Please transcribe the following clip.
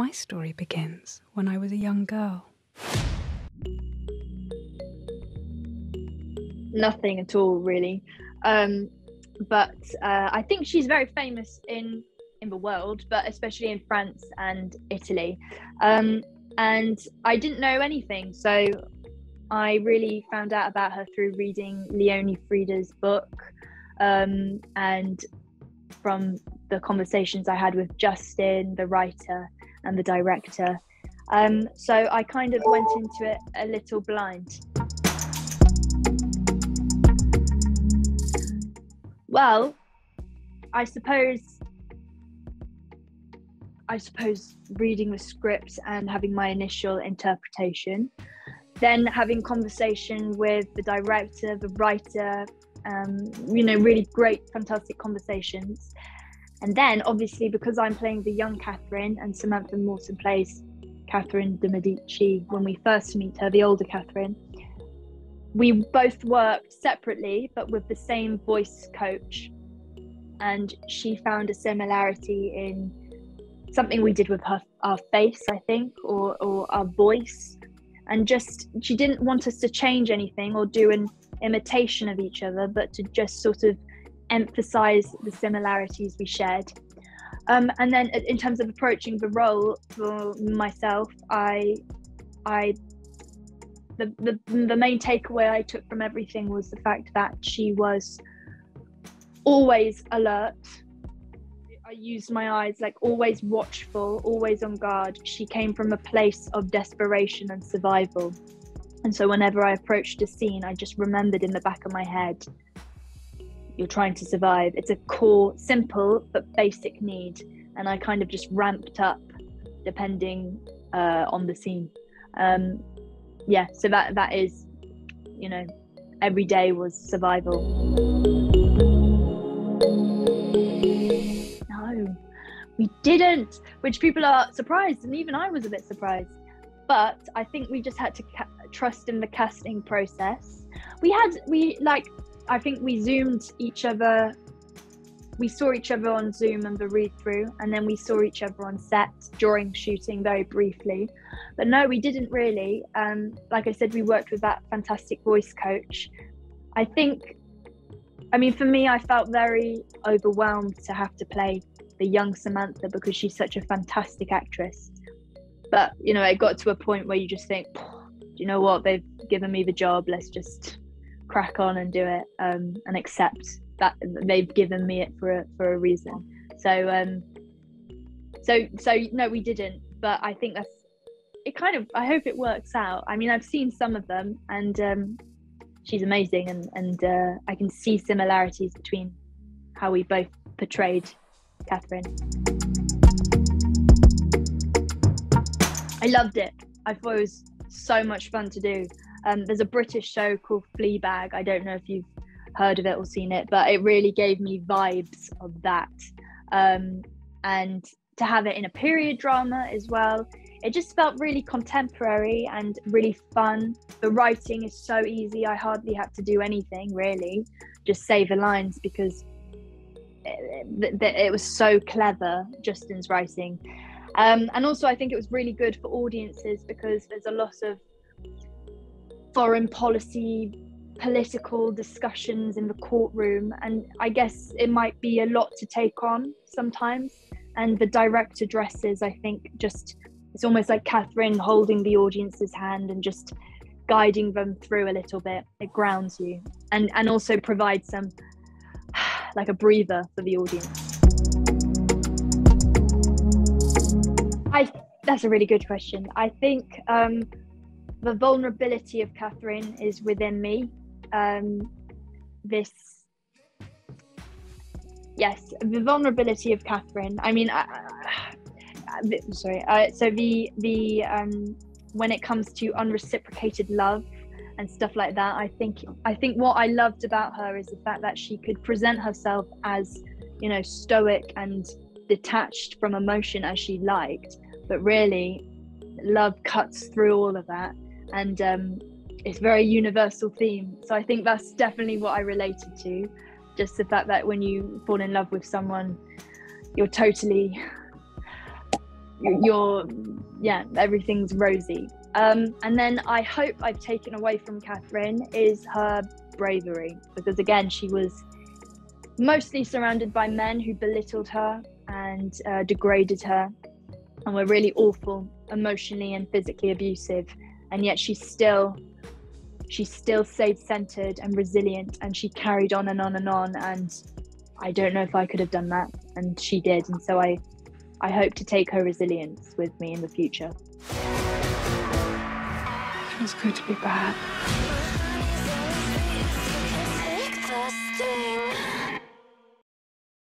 My story begins when I was a young girl. Nothing at all, really. But I think she's very famous in the world, but especially in France and Italy. And I didn't know anything, so I really found out about her through reading Leonie Frieda's book, and from the conversations I had with Justin, the writer, and the director. So I kind of went into it a little blind. Well, I suppose reading the script and having my initial interpretation, then having conversation with the director, the writer, really great, fantastic conversations. And then obviously, because I'm playing the young Catherine and Samantha Morton plays Catalina de Médici, when we first meet her, the older Catherine, we both worked separately, but with the same voice coach. And she found a similarity in something we did with our face, I think, or our voice. And just, she didn't want us to change anything or do an imitation of each other, but to just sort of emphasize the similarities we shared. And then in terms of approaching the role for myself, the main takeaway I took from everything was the fact that she was always alert. I used my eyes, like always watchful, always on guard. She came from a place of desperation and survival. And so whenever I approached a scene, I just remembered in the back of my head, you're trying to survive. It's a core, simple, but basic need. And I kind of just ramped up depending on the scene. So that is, every day was survival. No, we didn't, which people are surprised, and even I was a bit surprised. But I think we just had to trust in the casting process. I think we zoomed each other. We saw each other on Zoom and the read through, and then we saw each other on set during shooting very briefly. But no, we didn't really. Like I said, we worked with that fantastic voice coach. For me, I felt very overwhelmed to have to play the young Samantha because she's such a fantastic actress. But, it got to a point where you just think, do you know what? They've given me the job. Let's just crack on and do it, and accept that they've given me it for a reason. So no, we didn't. But I think I hope it works out. I mean, I've seen some of them, and she's amazing, and I can see similarities between how we both portrayed Catherine. I loved it. I thought it was so much fun to do. There's a British show called Fleabag. I don't know if you've heard of it or seen it, but it really gave me vibes of that. And to have it in a period drama as well, it just felt really contemporary and really fun. The writing is so easy. I hardly had to do anything, really. Just say the lines because it was so clever, Justin's writing. And also I think it was really good for audiences because there's a lot of foreign policy, political discussions in the courtroom, and I guess it might be a lot to take on sometimes. And the direct addresses, I think, it's almost like Catherine holding the audience's hand and just guiding them through a little bit. It grounds you and also provides some like a breather for the audience. That's a really good question. I think the vulnerability of Catherine is within me. The vulnerability of Catherine. I mean, when it comes to unreciprocated love and stuff like that, I think what I loved about her is the fact that she could present herself as, stoic and detached from emotion as she liked, but really love cuts through all of that, and it's a very universal theme. So I think that's definitely what I related to, just the fact that when you fall in love with someone, you're totally everything's rosy. And then I hope I've taken away from Catherine is her bravery, because again, she was mostly surrounded by men who belittled her and degraded her and were really awful, emotionally and physically abusive, and yet she still stayed centered and resilient, and she carried on and on and on. And I don't know if I could have done that, and she did. And so I hope to take her resilience with me in the future. It feels good to be bad.